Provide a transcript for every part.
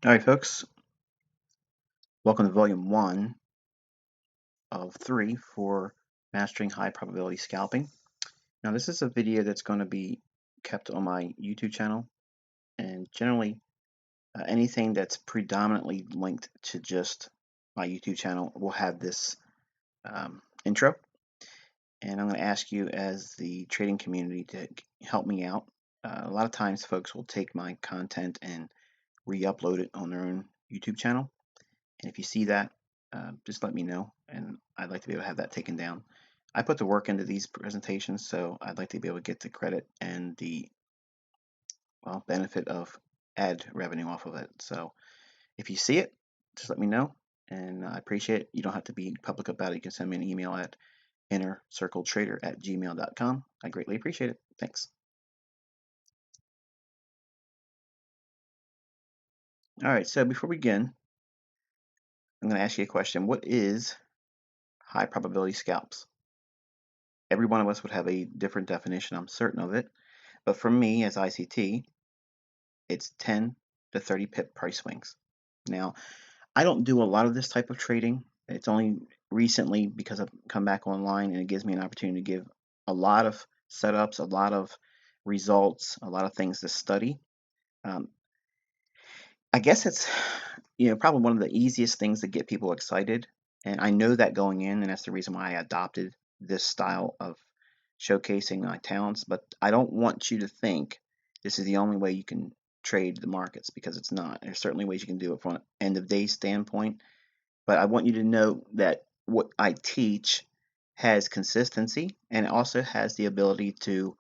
All right, folks, welcome to volume 1 of 3 for Mastering High Probability Scalping. Now, this is a video that's going to be kept on my YouTube channel, and generally anything that's predominantly linked to just my YouTube channel will have this intro. And I'm going to ask you as the trading community to help me out. A lot of times folks will take my content and re-upload it on their own YouTube channel. And if you see that, just let me know, and I'd like to be able to have that taken down. I put the work into these presentations, so I'd like to be able to get the credit and the benefit of ad revenue off of it. So if you see it, just let me know, and I appreciate it. You don't have to be public about it. You can send me an email at innercircletrader@gmail.com. I greatly appreciate it. Thanks. All right, so before we begin, I'm going to ask you a question. What is high probability scalps? Every one of us would have a different definition, I'm certain of it. But for me, as ICT, it's 10 to 30 pip price swings. Now, I don't do a lot of this type of trading. It's only recently because I've come back online and it gives me an opportunity to give a lot of setups, a lot of results, a lot of things to study. I guess it's probably one of the easiest things to get people excited, and I know that going in, and that's the reason why I adopted this style of showcasing my talents. But I don't want you to think this is the only way you can trade the markets, because it's not. There's certainly ways you can do it from an end of day standpoint, but I want you to know that what I teach has consistency, and it also has the ability to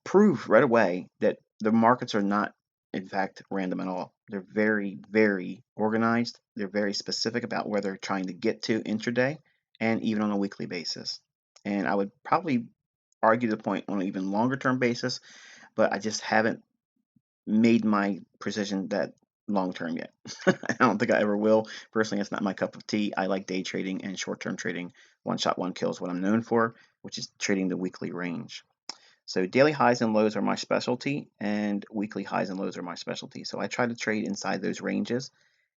prove right away that the markets are not, in fact, random at all. They're very, very organized. They're very specific about where they're trying to get to intraday and even on a weekly basis. And I would probably argue the point on an even longer term basis, but I just haven't made my precision that long term yet. I don't think I ever will. Personally, it's not my cup of tea. I like day trading and short term trading. One shot, one kill is what I'm known for, which is trading the weekly range. So daily highs and lows are my specialty, and weekly highs and lows are my specialty. So I try to trade inside those ranges,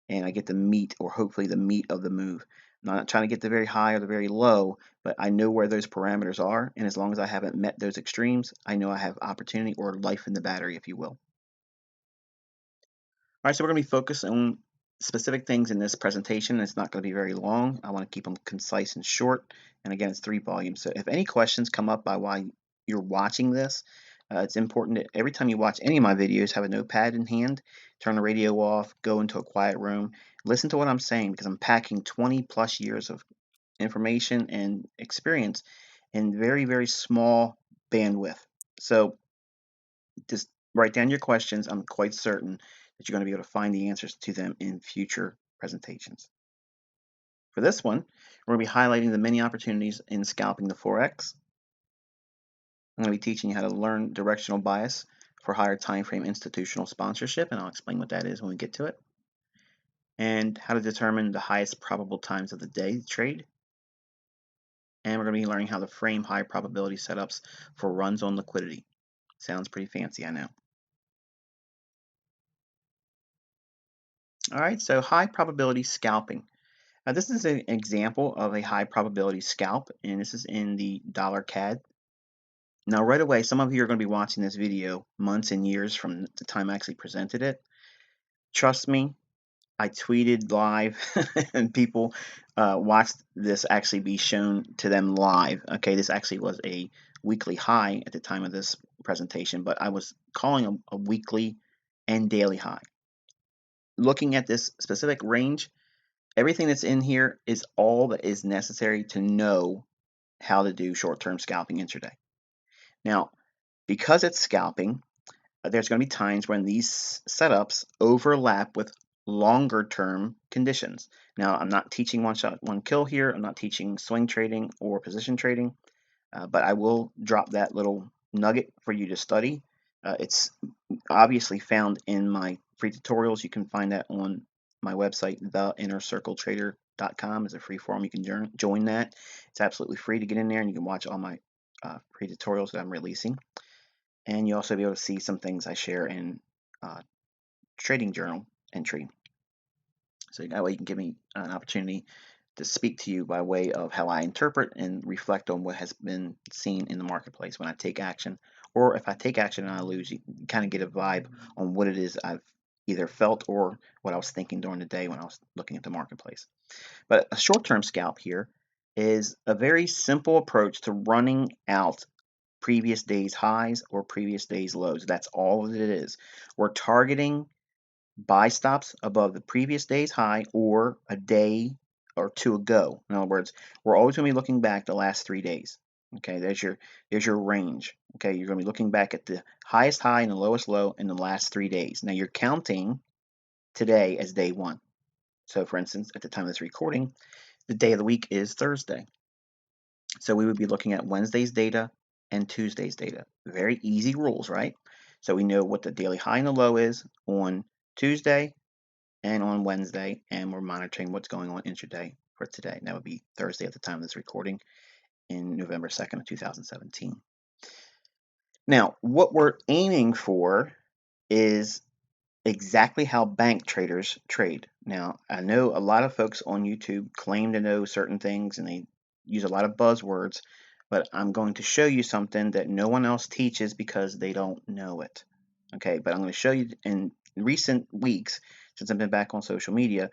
and I get the meat, or hopefully the meat of the move. I'm not trying to get the very high or the very low, but I know where those parameters are, and as long as I haven't met those extremes, I know I have opportunity, or life in the battery, if you will. All right, so we're going to be focused on specific things in this presentation. It's not going to be very long. I want to keep them concise and short. And again, it's 3 volumes. So if any questions come up by while you're watching this, it's important that every time you watch any of my videos, have a notepad in hand, turn the radio off, go into a quiet room, listen to what I'm saying, because I'm packing 20 plus years of information and experience in very, very small bandwidth. So just write down your questions. I'm quite certain that you're going to be able to find the answers to them in future presentations. For this one, we're going to be highlighting the many opportunities in scalping the Forex. I'm going to be teaching you how to learn directional bias for higher time frame institutional sponsorship, and I'll explain what that is when we get to it, and how to determine the highest probable times of the day to trade. And we're going to be learning how to frame high probability setups for runs on liquidity. Sounds pretty fancy, I know. All right, so high probability scalping. Now, this is an example of a high probability scalp, and this is in the dollar CAD. Now, right away, some of you are going to be watching this video months and years from the time I actually presented it. Trust me, I tweeted live, and people watched this actually be shown to them live. Okay, this actually was a weekly high at the time of this presentation, but I was calling a weekly and daily high. Looking at this specific range, everything that's in here is all that is necessary to know how to do short-term scalping intraday. Now, because it's scalping, there's going to be times when these setups overlap with longer-term conditions. Now, I'm not teaching one shot, one kill here. I'm not teaching swing trading or position trading, but I will drop that little nugget for you to study. It's obviously found in my free tutorials. You can find that on my website, theinnercircletrader.com. is a free forum. You can join that. It's absolutely free to get in there, and you can watch all my free tutorials that I'm releasing. And you'll also be able to see some things I share in Trading Journal, entry. So that way you can give me an opportunity to speak to you by way of how I interpret and reflect on what has been seen in the marketplace when I take action. Or if I take action and I lose, you kind of get a vibe on what it is I've either felt or what I was thinking during the day when I was looking at the marketplace. But a short-term scalp here is a very simple approach to running out previous day's highs or previous day's lows. That's all that it is. We're targeting buy stops above the previous day's high or a day or two ago. In other words, we're always going to be looking back the last 3 days. Okay, there's your range. Okay, you're going to be looking back at the highest high and the lowest low in the last 3 days. Now you're counting today as day one. So for instance, at the time of this recording, the day of the week is Thursday. So we would be looking at Wednesday's data and Tuesday's data. Very easy rules, right? So we know what the daily high and the low is on Tuesday and on Wednesday, and we're monitoring what's going on intraday for today. And that would be Thursday at the time of this recording in November 2nd of 2017. Now, what we're aiming for is exactly how bank traders trade. Now, I know a lot of folks on YouTube claim to know certain things and they use a lot of buzzwords, but I'm going to show you something that no one else teaches because they don't know it. Okay, but I'm going to show you in recent weeks, since I've been back on social media,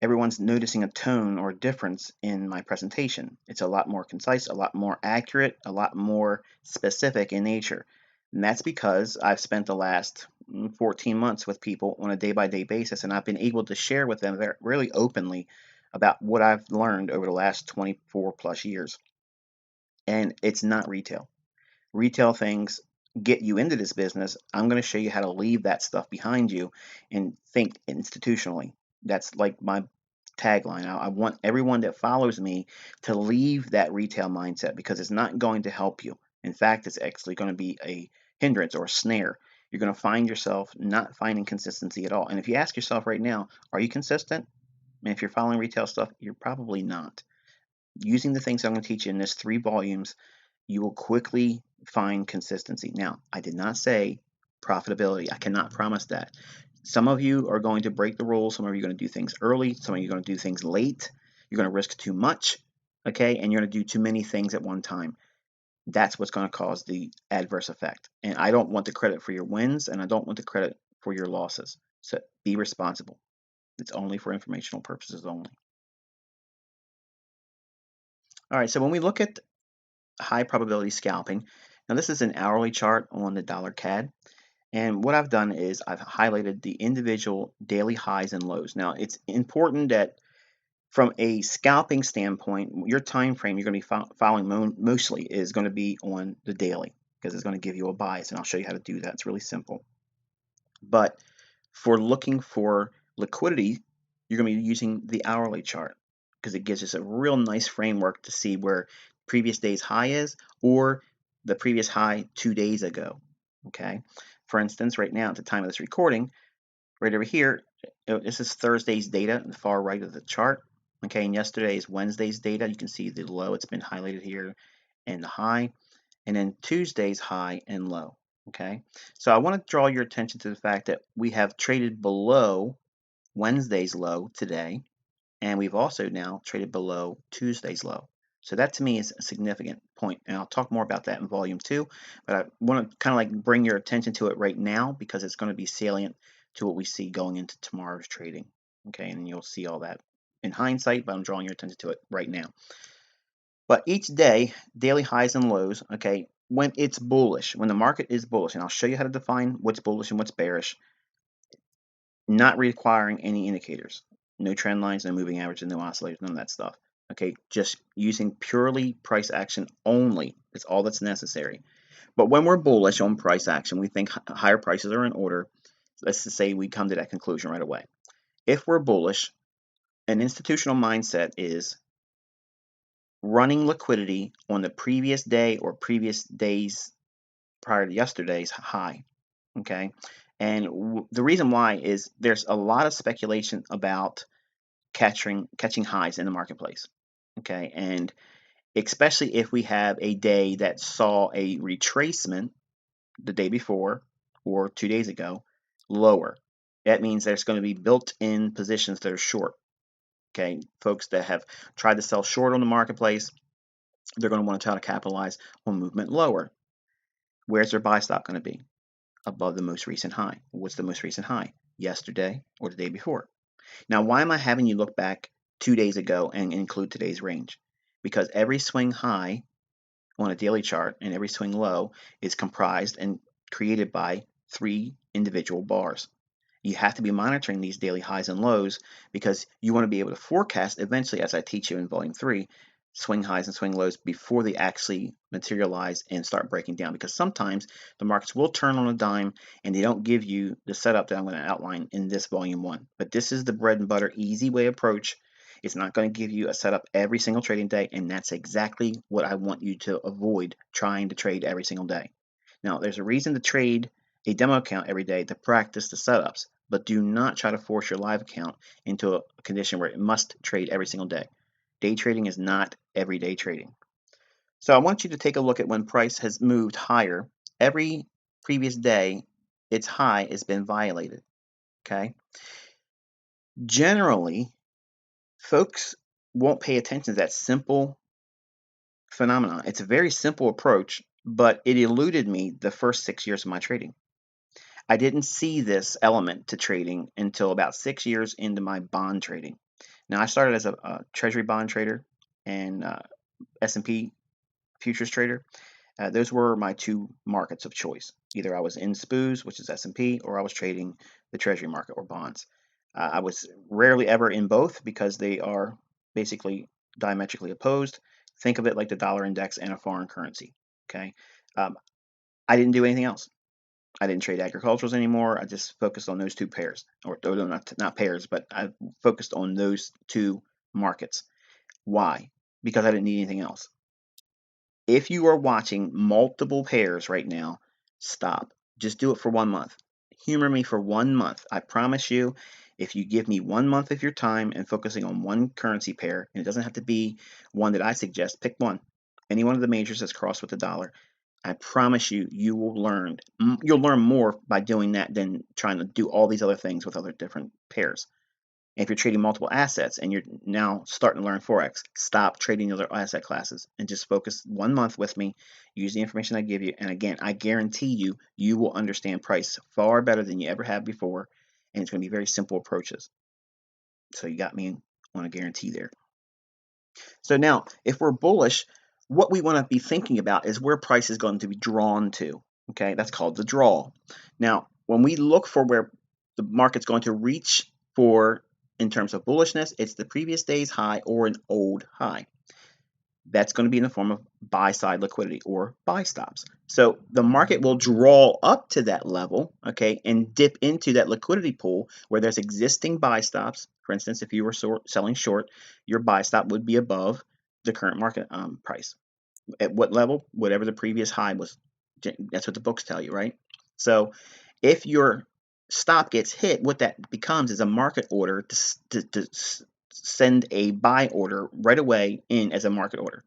everyone's noticing a tone or a difference in my presentation. It's a lot more concise, a lot more accurate, a lot more specific in nature. And that's because I've spent the last 14 months with people on a day-by-day basis, and I've been able to share with them really openly about what I've learned over the last 24 plus years. And it's not retail. Retail things get you into this business. I'm going to show you how to leave that stuff behind you and think institutionally. That's like my tagline. I want everyone that follows me to leave that retail mindset because it's not going to help you. In fact, it's actually going to be a hindrance or a snare. You're going to find yourself not finding consistency at all. And if you ask yourself right now, are you consistent? And if you're following retail stuff, you're probably not. Using the things I'm going to teach you in this 3 volumes, you will quickly find consistency. Now, I did not say profitability. I cannot promise that. Some of you are going to break the rules. Some of you are going to do things early. Some of you are going to do things late. You're going to risk too much, okay? And you're going to do too many things at one time. That's what's going to cause the adverse effect. And I don't want the credit for your wins, and I don't want the credit for your losses. So be responsible. It's only for informational purposes only. All right, so when we look at high probability scalping, now this is an hourly chart on the dollar CAD. And what I've done is I've highlighted the individual daily highs and lows. Now, it's important that from a scalping standpoint, your time frame you're going to be following mostly is going to be on the daily because it's going to give you a bias, and I'll show you how to do that. It's really simple. But for looking for liquidity, you're going to be using the hourly chart because it gives us a real nice framework to see where previous day's high is or the previous high 2 days ago. Okay. For instance, right now at the time of this recording, right over here, this is Thursday's data in the far right of the chart. Okay, and yesterday is Wednesday's data. You can see the low, it's been highlighted here, and the high, and then Tuesday's high and low. Okay, so I want to draw your attention to the fact that we have traded below Wednesday's low today, and we've also now traded below Tuesday's low. So that to me is a significant point, and I'll talk more about that in volume 2, but I want to kind of like bring your attention to it right now because it's going to be salient to what we see going into tomorrow's trading. Okay, and you'll see all that in hindsight, but I'm drawing your attention to it right now. But each day, daily highs and lows, okay, when it's bullish, when the market is bullish, and I'll show you how to define what's bullish and what's bearish, not requiring any indicators. No trend lines, no moving averages, no oscillators, none of that stuff. Okay, just using purely price action only. That's all that's necessary. But when we're bullish on price action, we think higher prices are in order. Let's just say we come to that conclusion right away. If we're bullish, an institutional mindset is running liquidity on the previous day or previous days prior to yesterday's high. Okay, and the reason why is there's a lot of speculation about catching highs in the marketplace. Okay, and especially if we have a day that saw a retracement the day before or 2 days ago lower. That means there's going to be built-in positions that are short. Okay, folks that have tried to sell short on the marketplace, they're going to want to try to capitalize on movement lower. Where's their buy stop going to be? Above the most recent high. What's the most recent high? Yesterday or the day before. Now, why am I having you look back 2 days ago and include today's range? Because every swing high on a daily chart and every swing low is comprised and created by 3 individual bars. You have to be monitoring these daily highs and lows because you want to be able to forecast eventually, as I teach you in volume 3, swing highs and swing lows before they actually materialize and start breaking down, because sometimes the markets will turn on a dime and they don't give you the setup that I'm going to outline in this volume 1. But this is the bread and butter easy way approach. It's not going to give you a setup every single trading day, and that's exactly what I want you to avoid trying to trade every single day. Now, there's a reason to trade a demo account every day to practice the setups, but do not try to force your live account into a condition where it must trade every single day. Day trading is not everyday trading. So I want you to take a look at when price has moved higher. Every previous day, its high has been violated. Okay. Generally, folks won't pay attention to that simple phenomenon. It's a very simple approach, but it eluded me the first 6 years of my trading. I didn't see this element to trading until about 6 years into my bond trading. Now, I started as a treasury bond trader and S&P futures trader. Those were my two markets of choice. Either I was in SPOOs, which is S&P, or I was trading the treasury market or bonds. I was rarely ever in both because they are basically diametrically opposed. Think of it like the dollar index and a foreign currency. Okay, I didn't do anything else. I didn't trade agriculturals anymore. I just focused on those two pairs, or not pairs, but I focused on those two markets. Why? Because I didn't need anything else. If you are watching multiple pairs right now, stop. Just do it for 1 month. Humor me for 1 month. I promise you, if you give me 1 month of your time and focusing on one currency pair, and it doesn't have to be one that I suggest, pick one. Any one of the majors that's crossed with the dollar. I promise you, you will learn. You'll learn more by doing that than trying to do all these other things with other different pairs. And if you're trading multiple assets and you're now starting to learn Forex, stop trading other asset classes and just focus 1 month with me. Use the information I give you. And again, I guarantee you, you will understand price far better than you ever have before. And it's going to be very simple approaches. So you got me on a guarantee there. So now, if we're bullish, what we want to be thinking about is where price is going to be drawn to. Okay, that's called the draw. Now, when we look for where the market's going to reach for in terms of bullishness, it's the previous day's high or an old high. That's going to be in the form of buy side liquidity or buy stops. So the market will draw up to that level, okay, and dip into that liquidity pool where there's existing buy stops. For instance, if you were selling short, your buy stop would be above the current market price. At what level? Whatever the previous high was. That's what the books tell you, right? So if your stop gets hit, what that becomes is a market order to send a buy order right away in as a market order.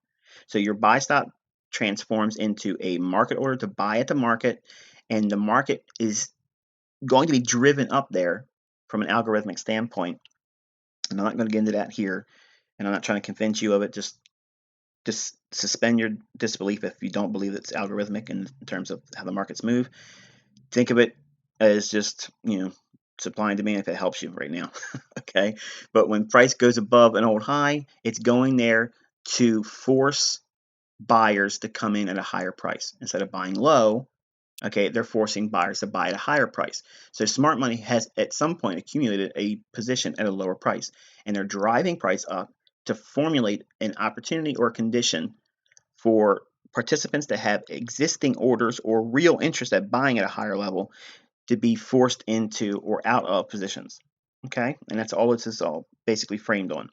So your buy stop transforms into a market order to buy at the market, and the market is going to be driven up there from an algorithmic standpoint. And I'm not going to get into that here, and I'm not trying to convince you of it. Just suspend your disbelief if you don't believe it's algorithmic in terms of how the markets move. Think of it as just, supply and demand if it helps you right now. Okay. But when price goes above an old high, it's going there to force buyers to come in at a higher price. Instead of buying low, okay, they're forcing buyers to buy at a higher price. So smart money has at some point accumulated a position at a lower price, and they're driving price up to formulate an opportunity or condition for participants that have existing orders or real interest at buying at a higher level to be forced into or out of positions. Okay, and that's all this is all basically framed on.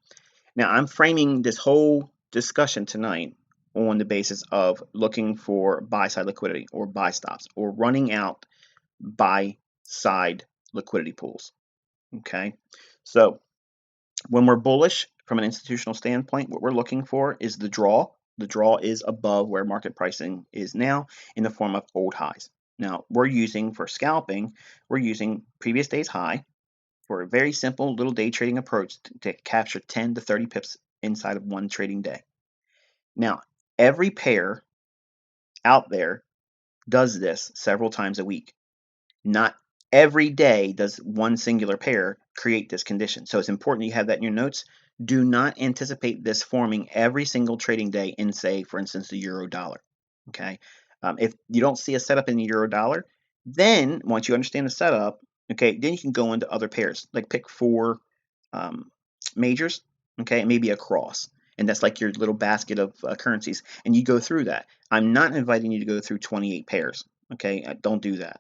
Now, I'm framing this whole discussion tonight on the basis of looking for buy side liquidity or buy stops or running out buy side liquidity pools. Okay, so when we're bullish from an institutional standpoint, what we're looking for is the draw. The draw is above where market pricing is now in the form of old highs. Now, we're using for scalping, we're using previous day's high, for a very simple little day trading approach to capture 10 to 30 pips inside of one trading day. Now, every pair out there does this several times a week. Not every day does one singular pair create this condition. So it's important you have that in your notes. Do not anticipate this forming every single trading day in, say, for instance, the euro dollar. Okay. If you don't see a setup in the euro dollar, then once you understand the setup, okay, then you can go into other pairs, like pick 4 um, majors, okay, maybe a cross. And that's like your little basket of currencies. And you go through that. I'm not inviting you to go through 28 pairs. Okay. Don't do that.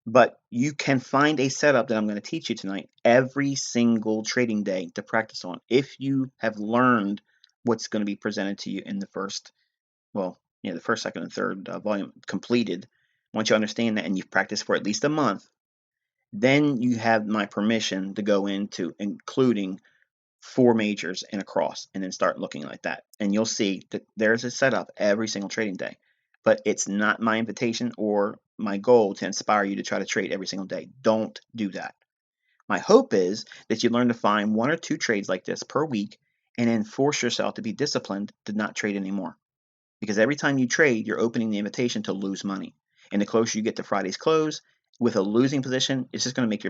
But you can find a setup that I'm going to teach you tonight every single trading day to practice on. If you have learned what's going to be presented to you in the first, well, the first, second, and third volume completed, once you understand that and you've practiced for at least a month, then you have my permission to go into including 4 majors and a cross and then start looking like that. And you'll see that there's a setup every single trading day. But it's not my invitation or my goal to inspire you to try to trade every single day. Don't do that. My hope is that you learn to find 1 or 2 trades like this per week and then force yourself to be disciplined to not trade anymore. Because every time you trade, you're opening the invitation to lose money. And the closer you get to Friday's close, with a losing position, it's just going to make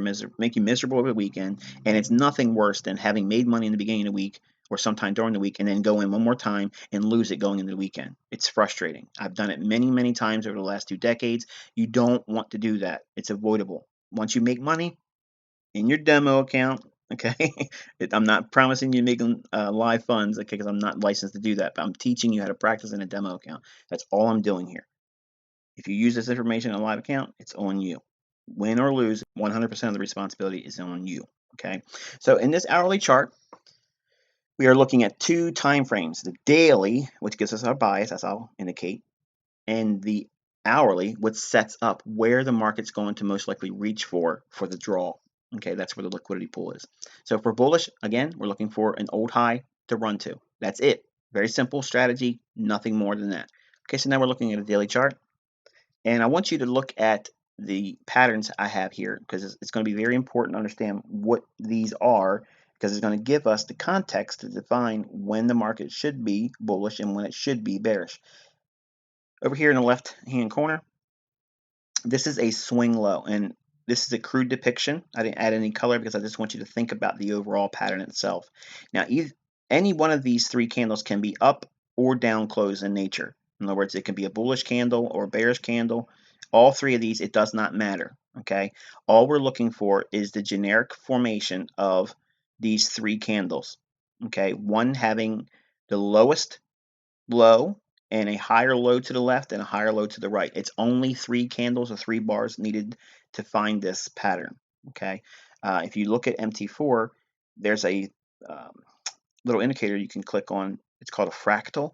you miserable over the weekend. And it's nothing worse than having made money in the beginning of the week or sometime during the week and then go in one more time and lose it going into the weekend. It's frustrating. I've done it many, many times over the last 2 decades. You don't want to do that. It's avoidable. Once you make money in your demo account, okay, I'm not promising you making live funds, okay, because I'm not licensed to do that, but I'm teaching you how to practice in a demo account. That's all I'm doing here. If you use this information in a live account, it's on you. Win or lose, 100% of the responsibility is on you. Okay. So in this hourly chart, we are looking at 2 time frames: the daily, which gives us our bias, as I'll indicate, and the hourly, which sets up where the market's going to most likely reach for the draw. Okay, that's where the liquidity pool is. So if we're bullish, again, we're looking for an old high to run to. That's it. Very simple strategy, nothing more than that. Okay, so now we're looking at a daily chart. And I want you to look at the patterns I have here because it's going to be very important to understand what these are, because it's going to give us the context to define when the market should be bullish and when it should be bearish. Over here in the left-hand corner, this is a swing low, and this is a crude depiction. I didn't add any color because I just want you to think about the overall pattern itself. Now, any one of these 3 candles can be up or down close in nature. In other words, it can be a bullish candle or a bearish candle. All 3 of these, it does not matter. Okay, all we're looking for is the generic formation of these 3 candles. Okay, one having the lowest low and a higher low to the left and a higher low to the right. It's only 3 candles or 3 bars needed to find this pattern. Okay, if you look at MT4, there's a little indicator you can click on. It's called a fractal,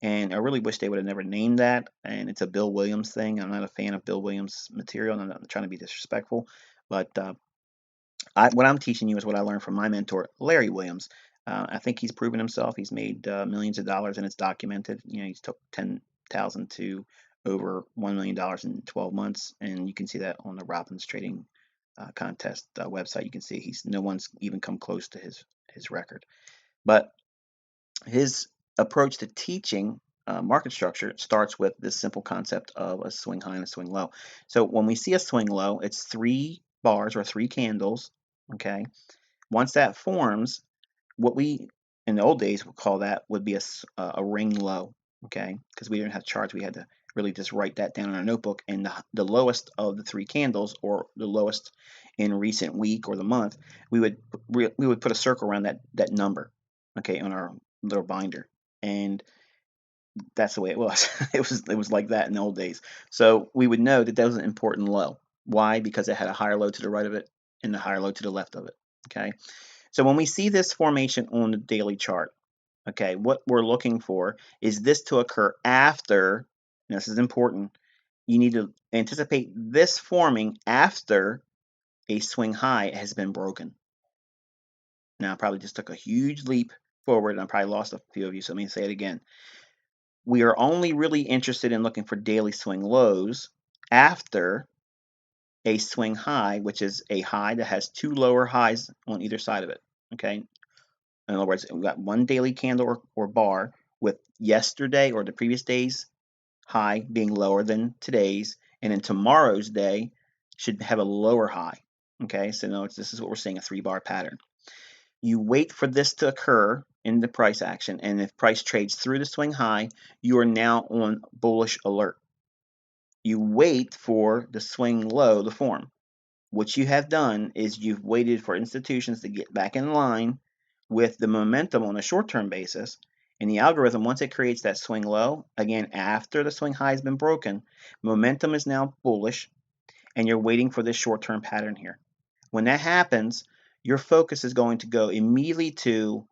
and I really wish they would have never named that. And it's a Bill Williams thing. I'm not a fan of Bill Williams material, and I'm not trying to be disrespectful, but what I'm teaching you is what I learned from my mentor, Larry Williams. I think he's proven himself. He's made millions of dollars, and it's documented. He's took 10,000 to over $1 million in 12 months, and you can see that on the Robbins Trading Contest website. You can see no one's even come close to his record. But his approach to teaching market structure starts with this simple concept of a swing high and a swing low. So when we see a swing low, it's 3 bars or 3 candles. Okay. Once that forms, what we in the old days would call that would be a ring low. Okay, because we didn't have charts, we had to really just write that down in our notebook. And the lowest of the 3 candles, or the lowest in recent week or the month, we would put a circle around that number. Okay, on our little binder, and that's the way it was. It was like that in the old days. So we would know that was an important low. Why? Because it had a higher low to the right of it and a higher low to the left of it. Okay. So when we see this formation on the daily chart, okay, what we're looking for is this to occur after, and this is important, you need to anticipate this forming after a swing high has been broken. Now, I probably just took a huge leap forward, and I probably lost a few of you, so let me say it again. We are only really interested in looking for daily swing lows after a swing high, which is a high that has two lower highs on either side of it. Okay. In other words, we've got one daily candle or bar with yesterday or the previous day's high being lower than today's, and then tomorrow's day should have a lower high. Okay, so now this is what we're seeing, a 3-bar pattern. You wait for this to occur in the price action, and if price trades through the swing high, you are now on bullish alert. You wait for the swing low to form. What you have done is you've waited for institutions to get back in line with the momentum on a short-term basis, and the algorithm, once it creates that swing low, again, after the swing high has been broken, momentum is now bullish, and you're waiting for this short-term pattern here. When that happens, your focus is going to go immediately to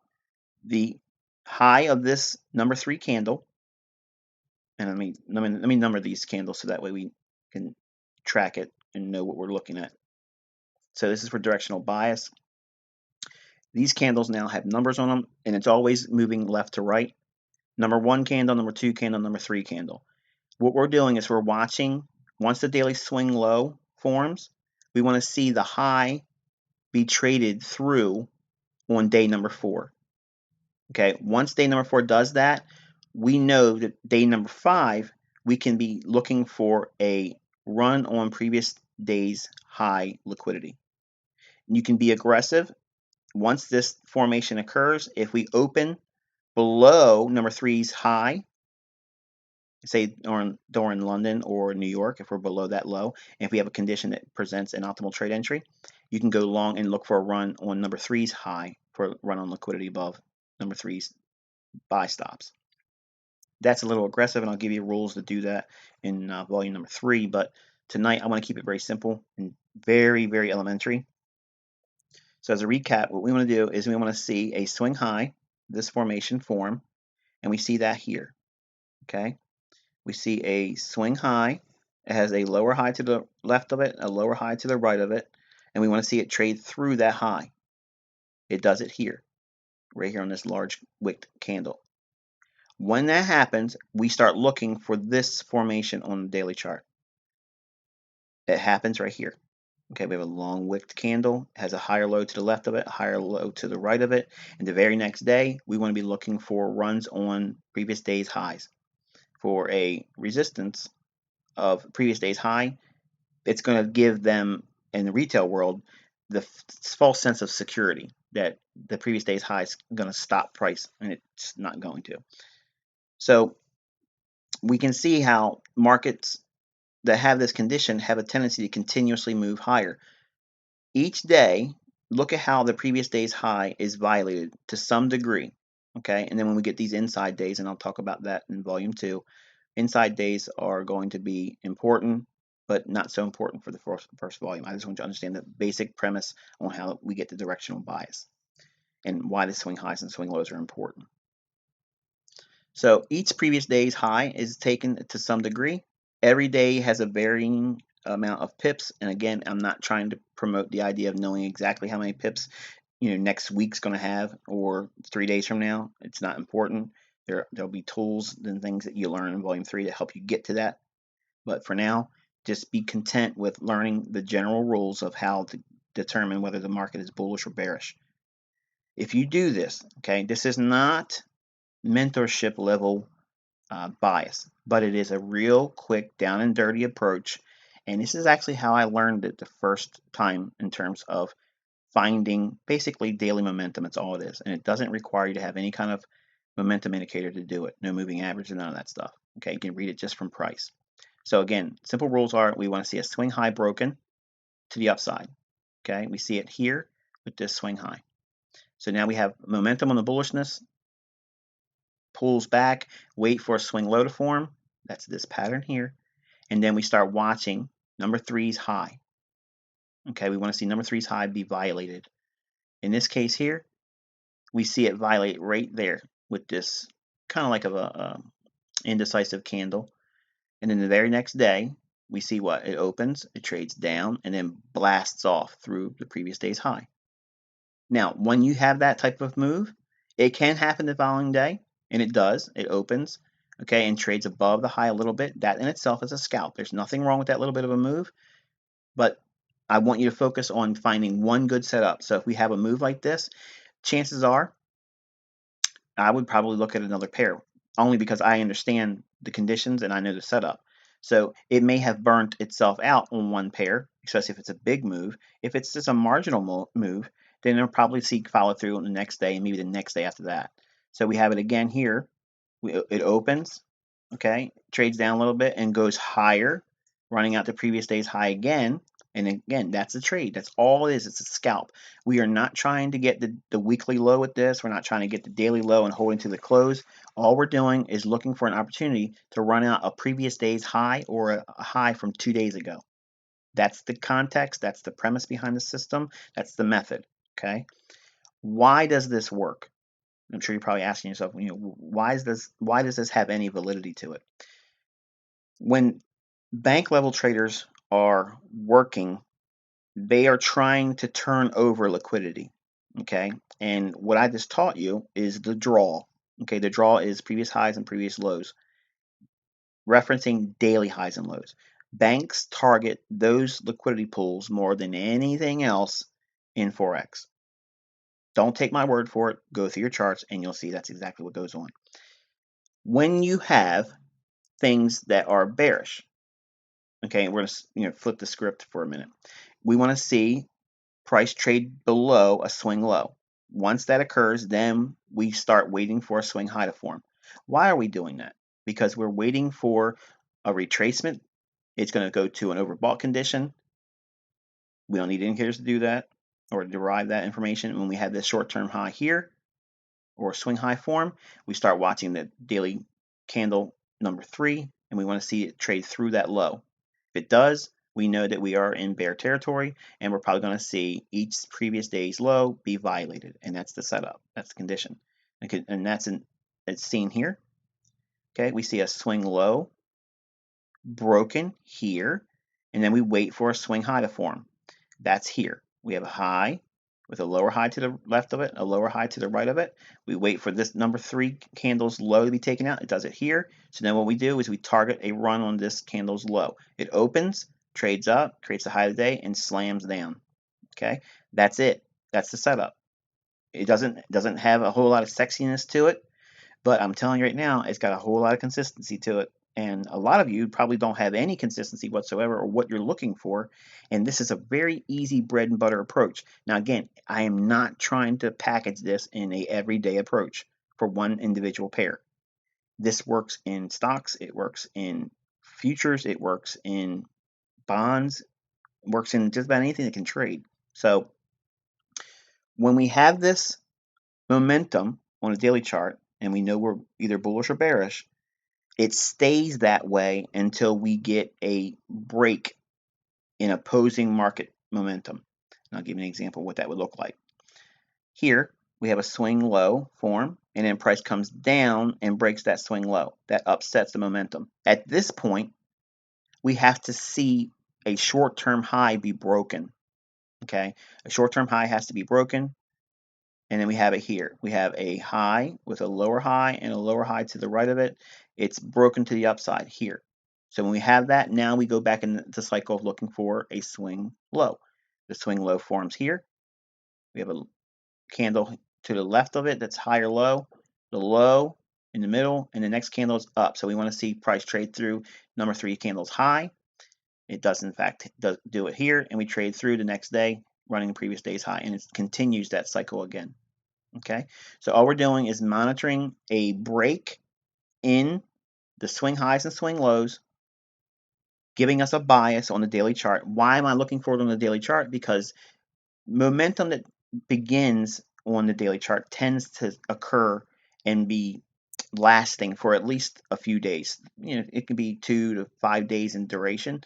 the high of this number 3 candle, and let me number these candles so that way we can track it and know what we're looking at. So this is for directional bias. These candles now have numbers on them, and it's always moving left to right. Number 1 candle, number 2 candle, number 3 candle. What we're doing is we're watching, once the daily swing low forms, we want to see the high be traded through on day number 4. Okay, once day number 4 does that, we know that day number 5, we can be looking for a run on previous day's high liquidity. You can be aggressive. Once this formation occurs, if we open below number 3's high, say during London or New York, if we're below that low, and if we have a condition that presents an optimal trade entry, you can go long and look for a run on number 3's high for a run on liquidity above number 3's buy stops. That's a little aggressive, and I'll give you rules to do that in volume number 3, but tonight I want to keep it very simple and very, very elementary. So as a recap, what we want to do is we want to see a swing high, this formation form, and we see that here. Okay, we see a swing high. It has a lower high to the left of it, a lower high to the right of it, and we want to see it trade through that high. It does it here, right here on this large wick candle. When that happens, we start looking for this formation on the daily chart. It happens right here. Okay, we have a long wicked candle, it has a higher low to the left of it, a higher low to the right of it, and the very next day, we want to be looking for runs on previous day's highs. For a resistance of previous day's high, it's going to give them, in the retail world, the false sense of security that the previous day's high is going to stop price, and it's not going to. So we can see how markets that have this condition have a tendency to continuously move higher. Each day, look at how the previous day's high is violated to some degree. Okay, and then when we get these inside days, and I'll talk about that in volume 2, inside days are going to be important, but not so important for the first volume. I just want you to understand the basic premise on how we get the directional bias and why the swing highs and swing lows are important. So each previous day's high is taken to some degree. Every day has a varying amount of pips, and again, I'm not trying to promote the idea of knowing exactly how many pips next week's going to have or 3 days from now. It's not important. There'll be tools and things that you learn in volume 3 to help you get to that. But for now, just be content with learning the general rules of how to determine whether the market is bullish or bearish. If you do this, okay, this is not mentorship level bias, but it is a real quick down and dirty approach, and this is actually how I learned it the first time in terms of finding basically daily momentum. That's all it is, and it doesn't require you to have any kind of momentum indicator to do it. No moving average and none of that stuff. Okay, you can read it just from price. So again, simple rules are we want to see a swing high broken to the upside. Okay, we see it here with this swing high. So now we have momentum on the bullishness, pulls back, wait for a swing low to form. That's this pattern here. And then we start watching number 3's high. Okay, we want to see number 3's high be violated. In this case here, we see it violate right there with this kind of like of a indecisive candle. And then the very next day, we see what? It opens, it trades down, and then blasts off through the previous day's high. Now, when you have that type of move, it can happen the following day, and it does. It opens, okay, and trades above the high a little bit. That in itself is a scalp. There's nothing wrong with that little bit of a move, but I want you to focus on finding one good setup. So if we have a move like this, chances are I would probably look at another pair, only because I understand the conditions and I know the setup. So it may have burnt itself out on one pair, especially if it's a big move. If it's just a marginal move, then it'll probably seek follow through on the next day and maybe the next day after that. So we have it again here. It opens, okay, trades down a little bit and goes higher, running out the previous day's high again. And again, that's a trade. That's all it is. It's a scalp. We are not trying to get the weekly low with this. We're not trying to get the daily low and holding to the close. All we're doing is looking for an opportunity to run out a previous day's high or a high from 2 days ago. That's the context. That's the premise behind the system. That's the method. Okay. Why does this work? I'm sure you're probably asking yourself, why does this have any validity to it? When bank level traders are working, they are trying to turn over liquidity. Okay. And what I just taught you is the draw. Okay. The draw is previous highs and previous lows, referencing daily highs and lows. Banks target those liquidity pools more than anything else in Forex. Don't take my word for it. Go through your charts and you'll see that's exactly what goes on. When you have things that are bearish, okay, we're going to flip the script for a minute. We want to see price trade below a swing low. Once that occurs, then we start waiting for a swing high to form. Why are we doing that? Because we're waiting for a retracement. It's going to go to an overbought condition. We don't need indicators to do that or derive that information. When we have this short-term high here or swing high form, we start watching the daily candle number 3, and we want to see it trade through that low. If it does, we know that we are in bear territory, and we're probably going to see each previous day's low be violated, and that's the setup. That's the condition, and it's seen here. Okay, we see a swing low broken here, and then we wait for a swing high to form. That's here. We have a high with a lower high to the left of it, a lower high to the right of it. We wait for this number 3 candle's low to be taken out. It does it here. So then what we do is we target a run on this candle's low. It opens, trades up, creates a high of the day, and slams down. Okay, that's it. That's the setup. It doesn't have a whole lot of sexiness to it, but I'm telling you right now, it's got a whole lot of consistency to it. And a lot of you probably don't have any consistency whatsoever or what you're looking for. And this is a very easy bread and butter approach. Now, again, I am not trying to package this in a everyday approach for one individual pair. This works in stocks, it works in futures, it works in bonds, it works in just about anything that can trade. So when we have this momentum on a daily chart and we know we're either bullish or bearish, it stays that way until we get a break in opposing market momentum. And I'll give you an example of what that would look like. Here, we have a swing low form, and then price comes down and breaks that swing low. That upsets the momentum. At this point, we have to see a short-term high be broken. Okay, a short-term high has to be broken. And then we have it here. We have a high with a lower high and a lower high to the right of it. It's broken to the upside here. So when we have that, now we go back in the cycle of looking for a swing low. The swing low forms here. We have a candle to the left of it that's higher low, the low in the middle, and the next candle is up. So we want to see price trade through number 3 candles high. It does in fact do it here, and we trade through the next day, running the previous day's high, and it continues that cycle again. Okay, so all we're doing is monitoring a break in the swing highs and swing lows, giving us a bias on the daily chart. Why am I looking for it on the daily chart? Because momentum that begins on the daily chart tends to occur and be lasting for at least a few days. It can be 2 to 5 days in duration.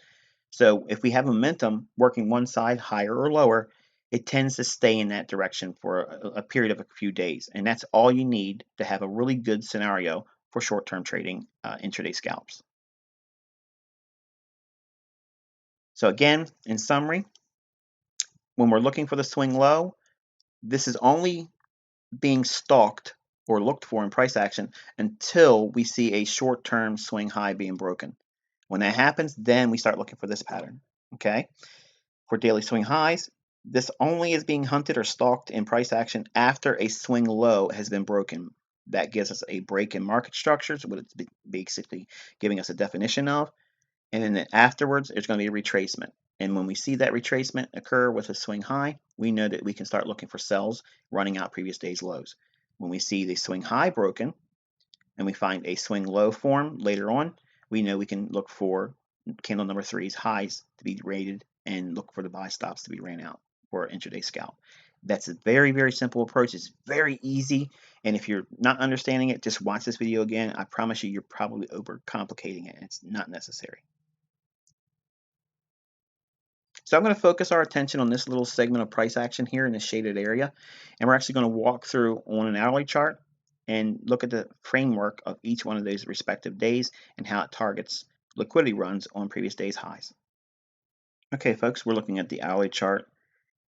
So if we have momentum working one side higher or lower, it tends to stay in that direction for a period of a few days. And that's all you need to have a really good scenario for short-term trading intraday scalps. So again, in summary, when we're looking for the swing low, this is only being stalked or looked for in price action until we see a short-term swing high being broken. When that happens, then we start looking for this pattern. Okay. For daily swing highs, this only is being hunted or stalked in price action after a swing low has been broken. That gives us a break in market structures, what it's basically giving us a definition of. And then afterwards, there's going to be a retracement. And when we see that retracement occur with a swing high, we know that we can start looking for sells running out previous day's lows. When we see the swing high broken and we find a swing low form later on, we know we can look for candle number three's highs to be rated and look for the buy stops to be ran out for an intraday scalp. That's a very, very simple approach. It's very easy. And if you're not understanding it, just watch this video again. I promise you, you're probably overcomplicating it. It's not necessary. So I'm going to focus our attention on this little segment of price action here in the shaded area. And we're actually going to walk through on an hourly chart and look at the framework of each one of those respective days and how it targets liquidity runs on previous day's highs. Okay, folks, we're looking at the hourly chart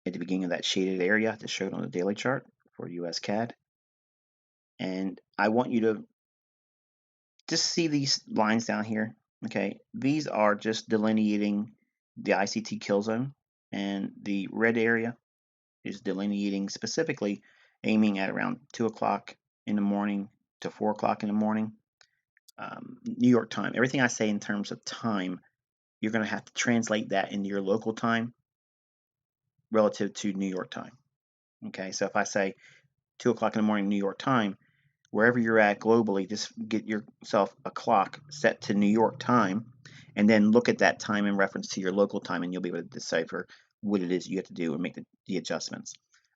at the beginning of that shaded area that's showed on the daily chart for US CAD. And I want you to just see these lines down here. Okay, these are just delineating the ICT kill zone, and the red area is delineating specifically aiming at around 2 o'clock in the morning to 4 o'clock in the morning. New York time. Everything I say in terms of time, you're going to have to translate that into your local time relative to New York time. Okay, so if I say 2 o'clock in the morning New York time, wherever you're at globally, just get yourself a clock set to New York time and then look at that time in reference to your local time, and you'll be able to decipher what it is you have to do and make the adjustments.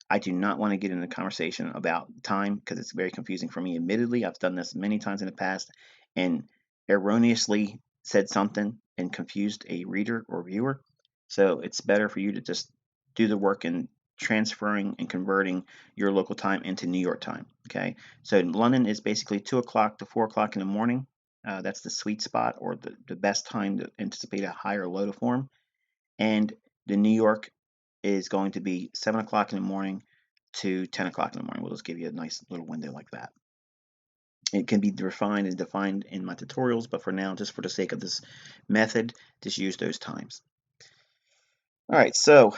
I do not want to get into a conversation about time because it's very confusing for me. Admittedly, I've done this many times in the past and erroneously said something and confused a reader or viewer. So it's better for you to just do the work in transferring and converting your local time into New York time. Okay, so in London is basically 2 o'clock to 4 o'clock in the morning. That's the sweet spot or the best time to anticipate a higher low to form. And the New York is going to be 7 o'clock in the morning to 10 o'clock in the morning. We'll just give you a nice little window like that. It can be refined and defined in my tutorials, but for now, just for the sake of this method, just use those times. All right, so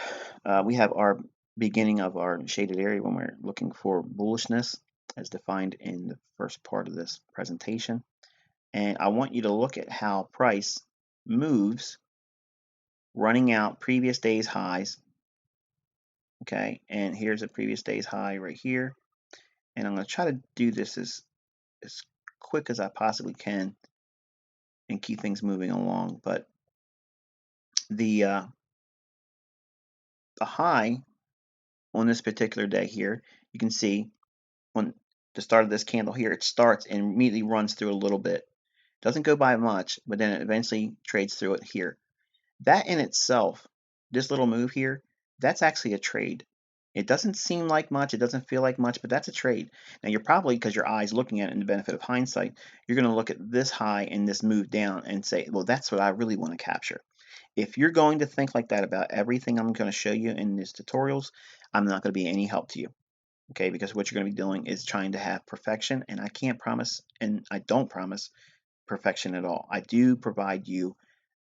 we have our beginning of our shaded area when we're looking for bullishness as defined in the first part of this presentation. And I want you to look at how price moves running out previous day's highs. Okay, and here's a previous day's high right here. And I'm going to try to do this as quick as I possibly can and keep things moving along. But the high on this particular day here, you can see on the start of this candle here, it starts and immediately runs through a little bit. Doesn't go by much, but then it eventually trades through it here. That in itself, this little move here, that's actually a trade. It doesn't seem like much, it doesn't feel like much, but that's a trade. Now you're probably, because your eye's looking at it in the benefit of hindsight, you're going to look at this high and this move down and say, well, that's what I really want to capture. If you're going to think like that about everything I'm going to show you in these tutorials, I'm not going to be any help to you. Okay, because what you're going to be doing is trying to have perfection, and I can't promise, and I don't promise perfection at all. I do provide you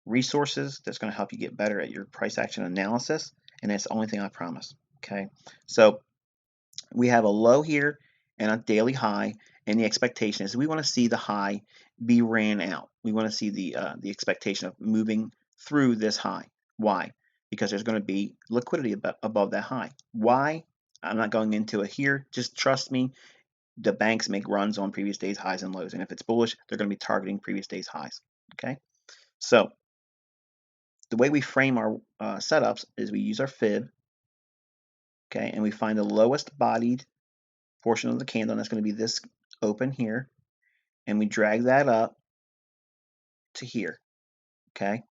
resources that's going to help you get better at your price action analysis, and that's the only thing I promise. Okay, so we have a low here and a daily high, and the expectation is we want to see the high be ran out. We want to see the expectation of moving through this high. Why? Because there's going to be liquidity above that high. Why? I'm not going into it here. Just trust me. The banks make runs on previous days highs and lows, and if it's bullish, they're going to be targeting previous days highs. Okay, so the way we frame our setups is we use our fib, okay, and we find the lowest bodied portion of the candle, and that's going to be this open here, and we drag that up to here, okay.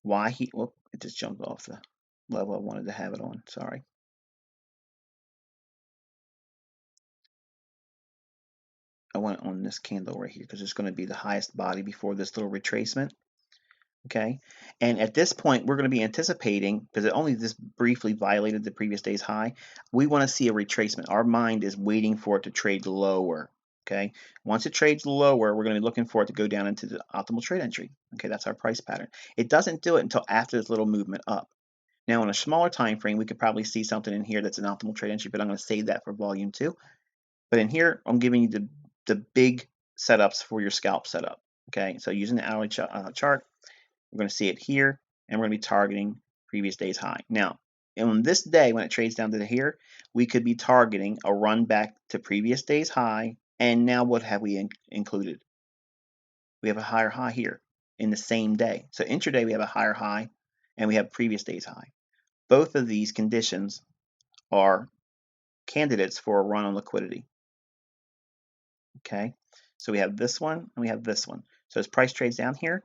Why whoop, it just jumped off the level I wanted to have it on, sorry. I want it on this candle right here because it's going to be the highest body before this little retracement. Okay, and at this point we're going to be anticipating, because it only just briefly violated the previous day's high, we want to see a retracement. Our mind is waiting for it to trade lower. Okay, once it trades lower, we're going to be looking for it to go down into the optimal trade entry. Okay, that's our price pattern. It doesn't do it until after this little movement up. Now on a smaller time frame, we could probably see something in here that's an optimal trade entry, but I'm going to save that for volume 2. But in here, I'm giving you the big setups for your scalp setup. Okay, so using the hourly chart, we're going to see it here, and we're going to be targeting previous day's high. Now, on this day, when it trades down to here, we could be targeting a run back to previous day's high. And now what have we included? We have a higher high here in the same day. So intraday, we have a higher high, and we have previous day's high. Both of these conditions are candidates for a run on liquidity. Okay, so we have this one and we have this one. So as price trades down here,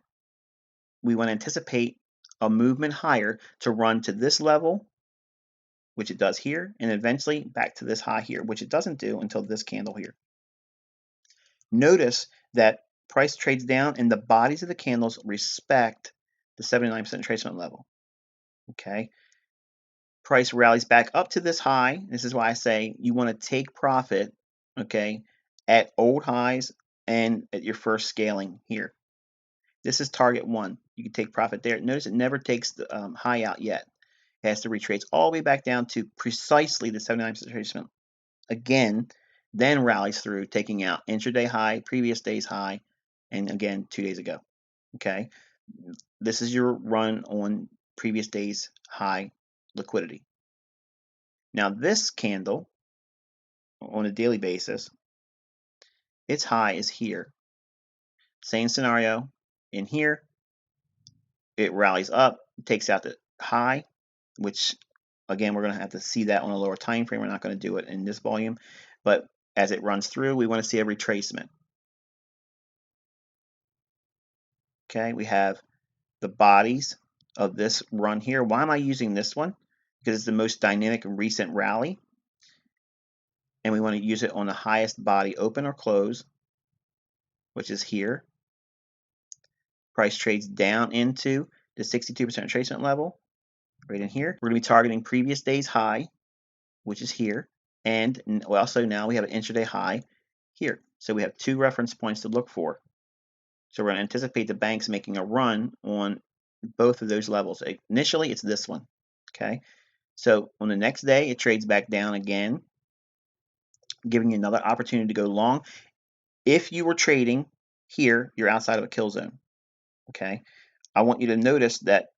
we want to anticipate a movement higher to run to this level, which it does here, and eventually back to this high here, which it doesn't do until this candle here. Notice that price trades down and the bodies of the candles respect the 79% retracement level. Okay, price rallies back up to this high. This is why I say you want to take profit, okay, at old highs and at your first scaling here. This is target 1. You can take profit there. Notice it never takes the high out yet. It has to retrace all the way back down to precisely the 79% retracement again, then rallies through, taking out intraday high, previous day's high, and again 2 days ago. Okay, this is your run on previous day's high liquidity. Now this candle on a daily basis, its high is here. Same scenario in here. It rallies up, takes out the high, which again we're going to have to see that on a lower time frame. We're not going to do it in this volume, but as it runs through, we want to see a retracement. Okay, we have the bodies of this run here. Why am I using this one? Because it's the most dynamic and recent rally, and we want to use it on the highest body open or close, which is here. Price trades down into the 62% retracement level right in here. We're going to be targeting previous day's high, which is here, and also now we have an intraday high here. So we have 2 reference points to look for. So we're going to anticipate the banks making a run on both of those levels. Initially, it's this one. Okay, so on the next day, it trades back down again, giving you another opportunity to go long. If you were trading here, you're outside of a kill zone. Okay, I want you to notice that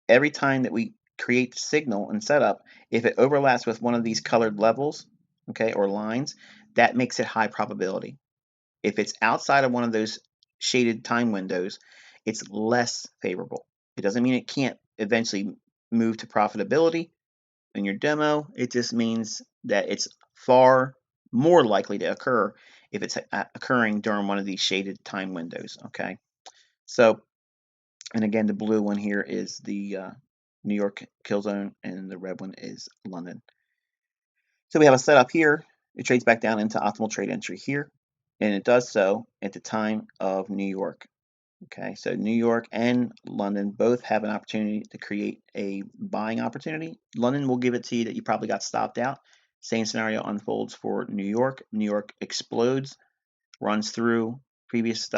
every time that we create the signal and setup, if it overlaps with one of these colored levels, okay, or lines, that makes it high probability. If it's outside of one of those shaded time windows, it's less favorable. It doesn't mean it can't eventually move to profitability in your demo. It just means that it's far more likely to occur if it's occurring during one of these shaded time windows. Okay, so, and again, the blue one here is the New York kill zone, and the red one is London. So we have a setup here. It trades back down into optimal trade entry here, and it does so at the time of New York. Okay, so New York and London both have an opportunity to create a buying opportunity. London will give it to you that you probably got stopped out. Same scenario unfolds for New York. New York explodes, runs through previous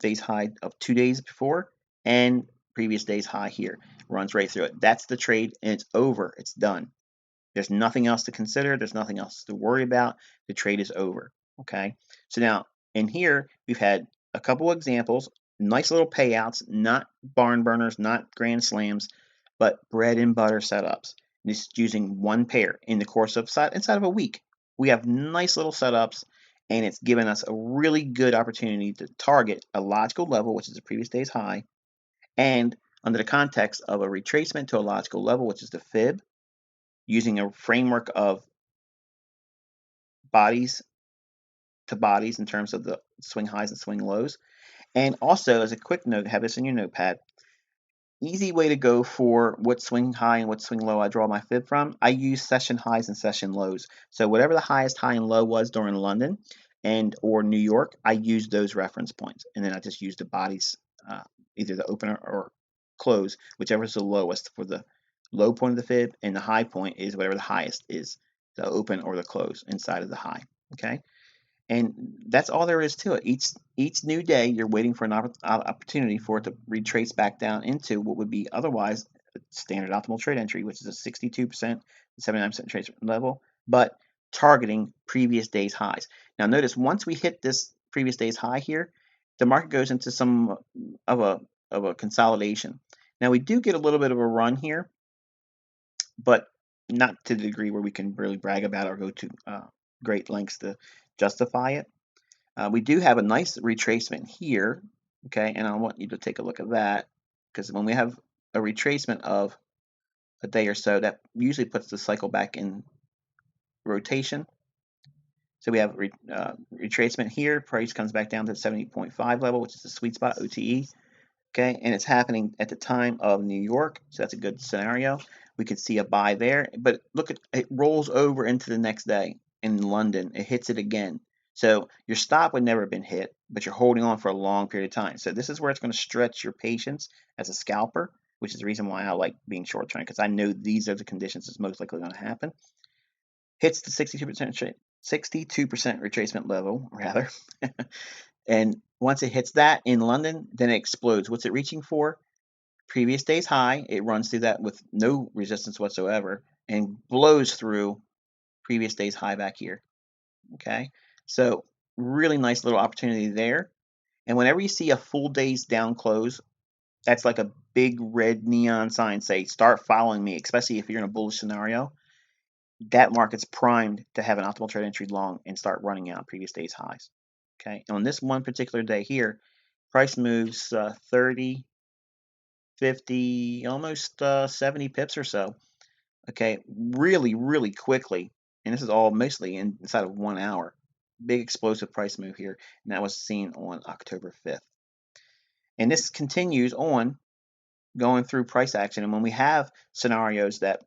day's high of 2 days before, and previous day's high here. Runs right through it. That's the trade, and it's over. It's done. There's nothing else to consider. There's nothing else to worry about. The trade is over. Okay, so now in here, we've had a couple examples. Nice little payouts, not barn burners, not grand slams, but bread and butter setups. Just using one pair in the course of inside of a week. We have nice little setups, and it's given us a really good opportunity to target a logical level, which is the previous day's high, and under the context of a retracement to a logical level, which is the fib, using a framework of bodies to bodies in terms of the swing highs and swing lows. And also, as a quick note, have this in your notepad. Easy way to go for what swing high and what swing low I draw my fib from. I use session highs and session lows. So whatever the highest high and low was during London and or New York, I use those reference points, and then I just use the bodies, either the opener or close, whichever is the lowest for the low point of the fib, and the high point is whatever the highest is, the open or the close inside of the high. Okay. And that's all there is to it. Each new day, you're waiting for an opportunity for it to retrace back down into what would be otherwise standard optimal trade entry, which is a 62% to 79% trade level, but targeting previous day's highs. Now notice once we hit this previous day's high here, the market goes into some of a consolidation. Now we do get a little bit of a run here, but not to the degree where we can really brag about or go to great lengths to justify it. We do have a nice retracement here, okay, and I want you to take a look at that, because when we have a retracement of a day or so, that usually puts the cycle back in rotation. So we have retracement here, price comes back down to the 70.5 level, which is the sweet spot, OTE, okay, and it's happening at the time of New York, so that's a good scenario. We could see a buy there, but look at it, rolls over into the next day in London, it hits it again. So your stop would never have been hit, but you're holding on for a long period of time. So this is where it's going to stretch your patience as a scalper, which is the reason why I like being short term, because I know these are the conditions that's most likely going to happen. Hits the 62% retracement level, rather. And once it hits that in London, then it explodes. What's it reaching for? Previous day's high. It runs through that with no resistance whatsoever and blows through previous day's high back here. Okay, so really nice little opportunity there. And whenever you see a full day's down close, that's like a big red neon sign say start following me, especially if you're in a bullish scenario. That market's primed to have an optimal trade entry long and start running out previous day's highs. Okay, and on this one particular day here, price moves 30, 50, almost 70 pips or so. Okay, really, really quickly. And this is all mostly inside of 1 hour. Big explosive price move here. And that was seen on October 5th. And this continues on going through price action. And when we have scenarios that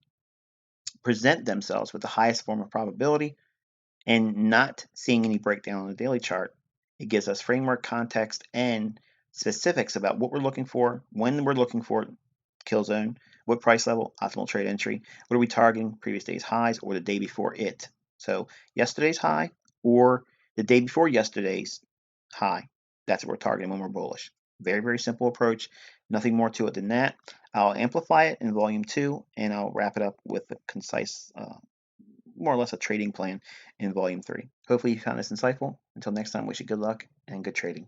present themselves with the highest form of probability and not seeing any breakdown on the daily chart, it gives us framework, context, and specifics about what we're looking for, when we're looking for it, kill zone, what price level, optimal trade entry, what are we targeting, previous day's highs or the day before it. So yesterday's high or the day before yesterday's high. That's what we're targeting when we're bullish. Very, very simple approach. Nothing more to it than that. I'll amplify it in volume 2 and I'll wrap it up with a concise, more or less a trading plan in volume 3. Hopefully you found this insightful. Until next time, wish you good luck and good trading.